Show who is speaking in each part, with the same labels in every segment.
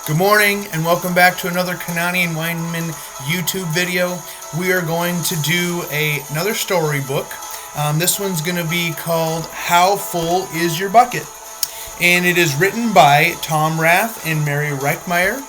Speaker 1: Good morning and welcome back to another Kanani and Weinman YouTube video. We are going to do another storybook. This one's going to be called How Full Is Your Bucket? And it is written by Tom Rath and Mary Reckmeyer.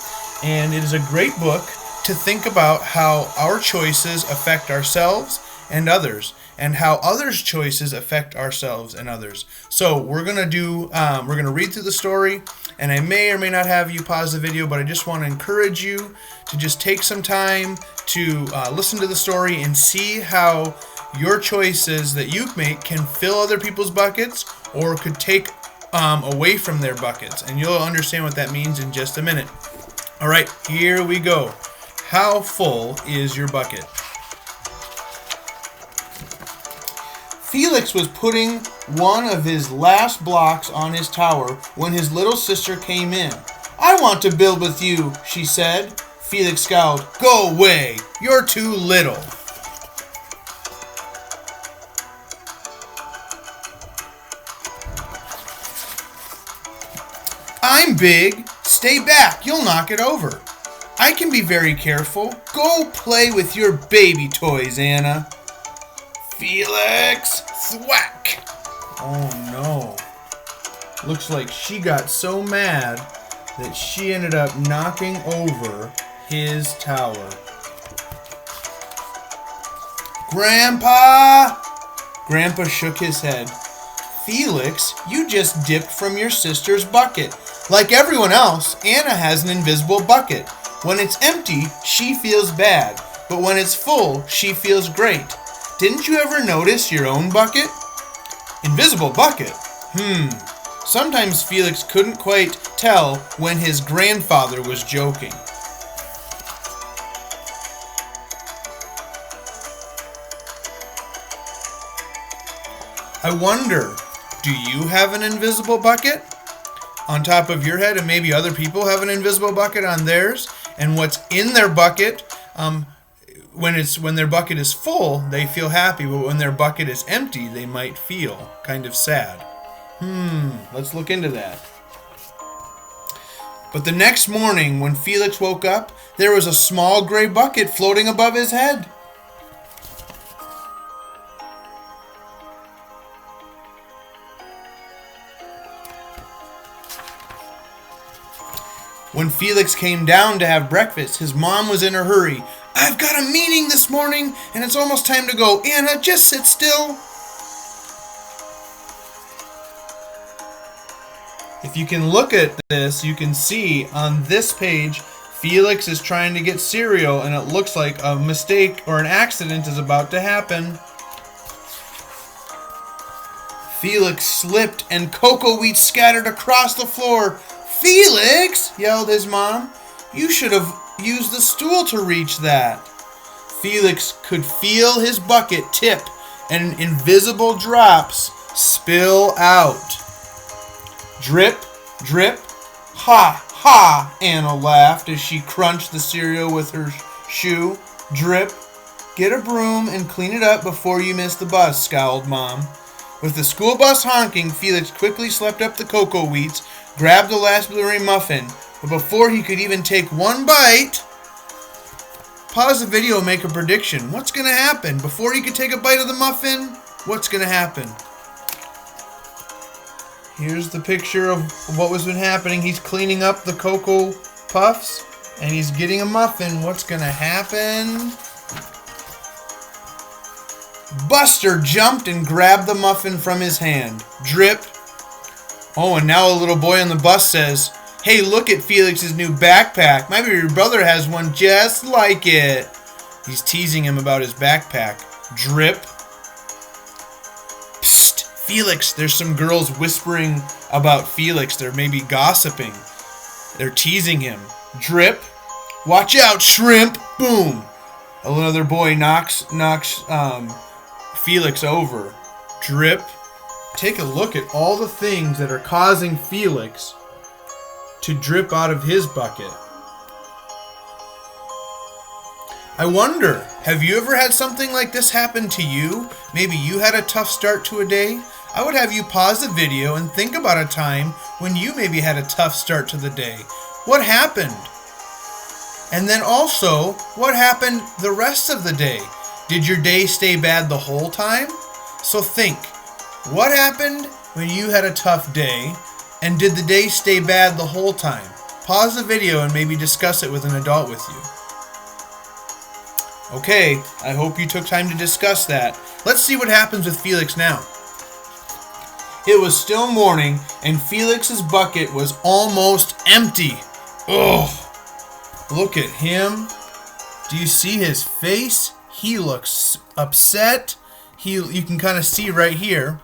Speaker 1: And it is a great book to think about how our choices affect ourselves and others, and how others' choices affect ourselves and others. So we're gonna read through the story, and I may or may not have you pause the video, but I just want to encourage you to just take some time to listen to the story and see how your choices that you make can fill other people's buckets or could take away from their buckets, and you'll understand what that means in just a minute. All right, here we go. How full is your bucket? Felix was putting one of his last blocks on his tower when his little sister came in. "I want to build with you," she said. Felix scowled. "Go away, you're too little." "I'm big. Stay back, you'll knock it over." "I can be very careful. Go play with your baby toys, Anna." "Felix!" Thwack! Oh no. Looks like she got so mad that she ended up knocking over his tower. "Grandpa!" Grandpa shook his head. "Felix, you just dipped from your sister's bucket. Like everyone else, Anna has an invisible bucket. When it's empty, she feels bad, but when it's full, she feels great. Didn't you ever notice your own bucket?" Invisible bucket? Sometimes Felix couldn't quite tell when his grandfather was joking. I wonder, do you have an invisible bucket on top of your head, and maybe other people have an invisible bucket on theirs, and what's in their bucket, when their bucket is full, they feel happy, but when their bucket is empty, they might feel kind of sad. Let's look into that. But the next morning, when Felix woke up, there was a small gray bucket floating above his head. When Felix came down to have breakfast, his mom was in a hurry. "I've got a meeting this morning, and it's almost time to go. Anna, just sit still." If you can look at this, you can see on this page, Felix is trying to get cereal, and it looks like a mistake or an accident is about to happen. Felix slipped, and cocoa wheat scattered across the floor. "Felix!" yelled his mom. "You should have used the stool to reach that." Felix could feel his bucket tip and invisible drops spill out. Drip, drip, ha, ha, Anna laughed as she crunched the cereal with her shoe. "Drip, get a broom and clean it up before you miss the bus," scowled Mom. With the school bus honking, Felix quickly swept up the cocoa wheats, grabbed the last blueberry muffin, but before he could even take one bite... Pause the video and make a prediction. What's going to happen? Before he could take a bite of the muffin, what's going to happen? Here's the picture of what was been happening. He's cleaning up the cocoa puffs, and he's getting a muffin. What's going to happen? Buster jumped and grabbed the muffin from his hand. Drip. Oh, and now a little boy on the bus says, "Hey, look at Felix's new backpack. Maybe your brother has one just like it." He's teasing him about his backpack. Drip. "Psst, Felix, there's some girls whispering about Felix. They're maybe gossiping. They're teasing him." Drip. "Watch out, shrimp." Boom. Another boy knocks Felix over. Drip. Take a look at all the things that are causing Felix to drip out of his bucket. I wonder, have you ever had something like this happen to you? Maybe you had a tough start to a day? I would have you pause the video and think about a time when you maybe had a tough start to the day. What happened? And then also, what happened the rest of the day? Did your day stay bad the whole time? So think, what happened when you had a tough day, and did the day stay bad the whole time? Pause the video and maybe discuss it with an adult with you. Okay, I hope you took time to discuss that. Let's see what happens with Felix now. It was still morning, and Felix's bucket was almost empty. Ugh! Look at him. Do you see his face? He looks upset. You can kind of see right here.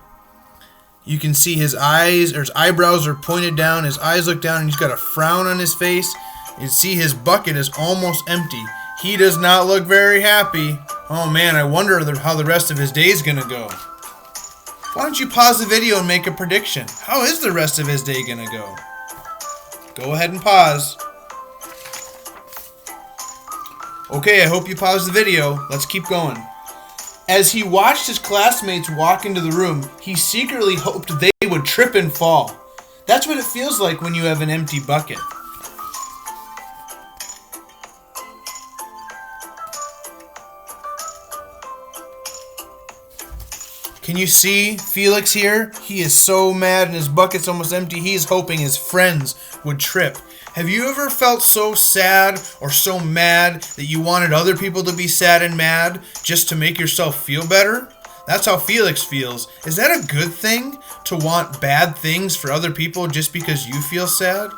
Speaker 1: You can see his eyes, or his eyebrows are pointed down. His eyes look down, and he's got a frown on his face. You see his bucket is almost empty. He does not look very happy. Oh man, I wonder how the rest of his day is going to go. Why don't you pause the video and make a prediction? How is the rest of his day going to go? Go ahead and pause. Okay, I hope you paused the video. Let's keep going. As he watched his classmates walk into the room, he secretly hoped they would trip and fall. That's what it feels like when you have an empty bucket. Can you see Felix here? He is so mad and his bucket's almost empty. He's hoping his friends would trip. Have you ever felt so sad or so mad that you wanted other people to be sad and mad just to make yourself feel better? That's how Felix feels. Is that a good thing, to want bad things for other people just because you feel sad?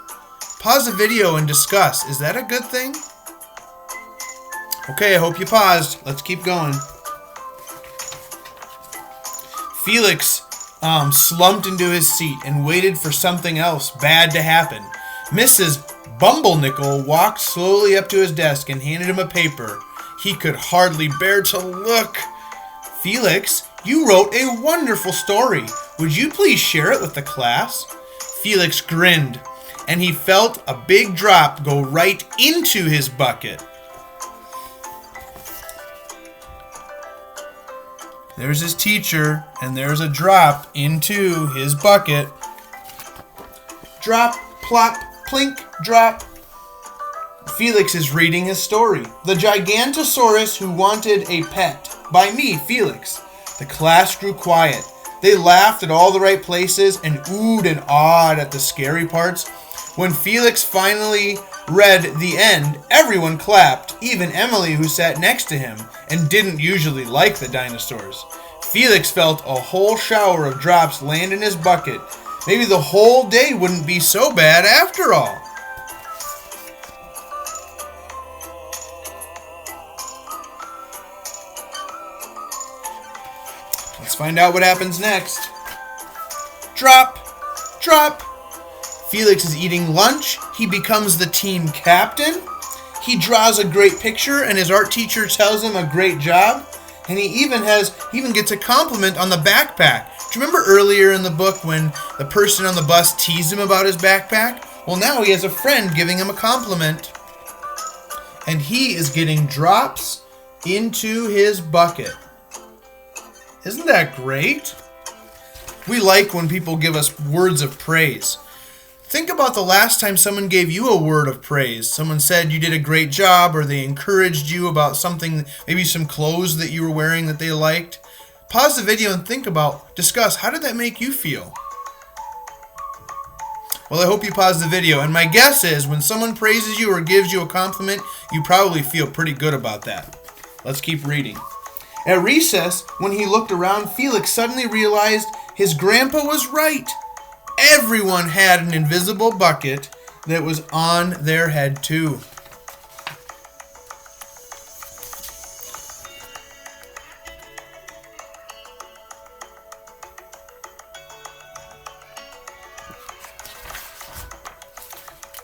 Speaker 1: Pause the video and discuss. Is that a good thing? Okay, I hope you paused. Let's keep going. Felix slumped into his seat and waited for something else bad to happen. Mrs. Bumblenickel walked slowly up to his desk and handed him a paper. He could hardly bear to look. Felix, you wrote a wonderful story. Would you please share it with the class? Felix grinned, and he felt a big drop go right into his bucket. There's his teacher, and there's a drop into his bucket. Drop, plop, plink, drop. Felix is reading his story. The Gigantosaurus Who Wanted a Pet, by me, Felix. The class grew quiet. They laughed at all the right places and oohed and awed at the scary parts. When Felix finally read the end, everyone clapped, even Emily, who sat next to him and didn't usually like the dinosaurs. Felix felt a whole shower of drops land in his bucket. Maybe the whole day wouldn't be so bad after all. Let's find out what happens next. Drop, drop. Felix is eating lunch. He becomes the team captain. He draws a great picture and his art teacher tells him a great job. And he even gets a compliment on the backpack. Do you remember earlier in the book when the person on the bus teased him about his backpack? Well, now he has a friend giving him a compliment. And he is getting drops into his bucket. Isn't that great? We like when people give us words of praise. Think about the last time someone gave you a word of praise. Someone said you did a great job, or they encouraged you about something, maybe some clothes that you were wearing that they liked. Pause the video and discuss, how did that make you feel? Well, I hope you paused the video, and my guess is when someone praises you or gives you a compliment, you probably feel pretty good about that. Let's keep reading. At recess, when he looked around, Felix suddenly realized his grandpa was right. Everyone had an invisible bucket that was on their head too.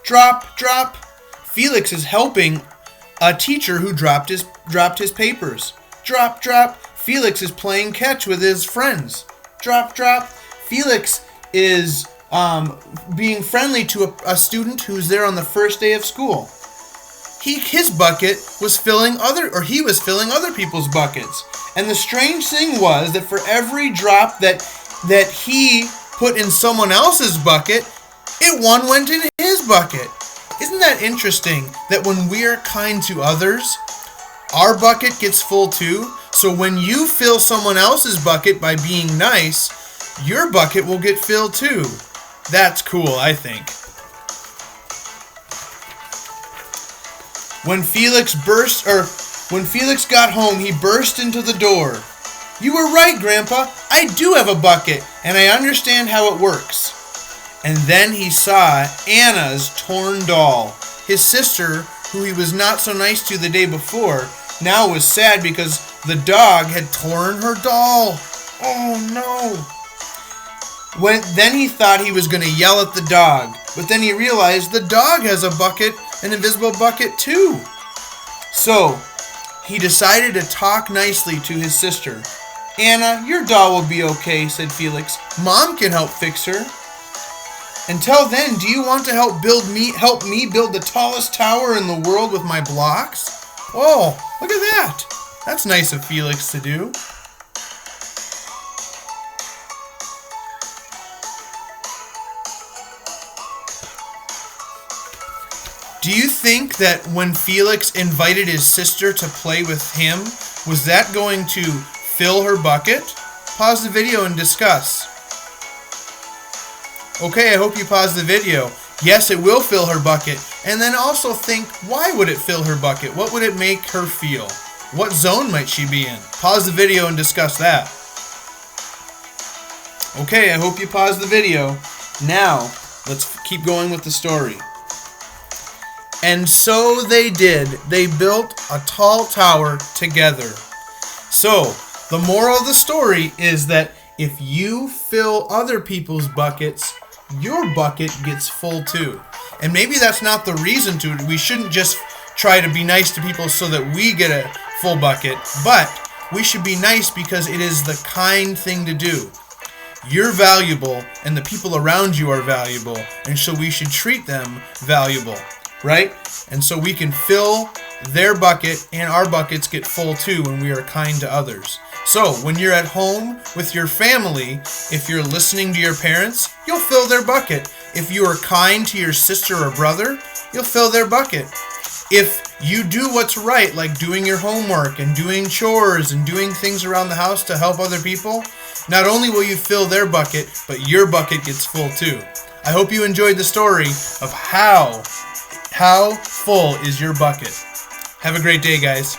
Speaker 1: Drop, drop. Felix is helping a teacher who dropped his papers. Drop, drop. Felix is playing catch with his friends. Drop, drop. Felix is being friendly to a student who's there on the first day of school. His bucket was filling he was filling other people's buckets. And the strange thing was that for every drop that he put in someone else's bucket, one went in his bucket. Isn't that interesting that when we are kind to others, our bucket gets full too? So when you fill someone else's bucket by being nice, your bucket will get filled too. That's cool, I think. When Felix got home, he burst into the door. "You were right, Grandpa. I do have a bucket, and I understand how it works." And then he saw Anna's torn doll. His sister, who he was not so nice to the day before, now was sad because the dog had torn her doll. Oh no. Then he thought he was going to yell at the dog, but then he realized the dog has a bucket, an invisible bucket too. So he decided to talk nicely to his sister. "Anna, your doll will be okay," said Felix. "Mom can help fix her. Until then, do you want to help me build the tallest tower in the world with my blocks?" Oh, look at that. That's nice of Felix to do. Do you think that when Felix invited his sister to play with him, was that going to fill her bucket? Pause the video and discuss. Okay, I hope you paused the video. Yes, it will fill her bucket. And then also think, why would it fill her bucket? What would it make her feel? What zone might she be in? Pause the video and discuss that. Okay, I hope you paused the video. Now, let's keep going with the story. And so they did. They built a tall tower together. So, the moral of the story is that if you fill other people's buckets, your bucket gets full too. And maybe that's not the reason to it. We shouldn't just try to be nice to people so that we get a full bucket, but we should be nice because it is the kind thing to do. You're valuable, and the people around you are valuable, and so we should treat them valuable, right? And so we can fill their bucket, and our buckets get full too when we are kind to others. So, when you're at home with your family, if you're listening to your parents, you'll fill their bucket. If you are kind to your sister or brother, you'll fill their bucket. If you do what's right, like doing your homework and doing chores and doing things around the house to help other people, not only will you fill their bucket, but your bucket gets full too. I hope you enjoyed the story of how full is your bucket. Have a great day, guys.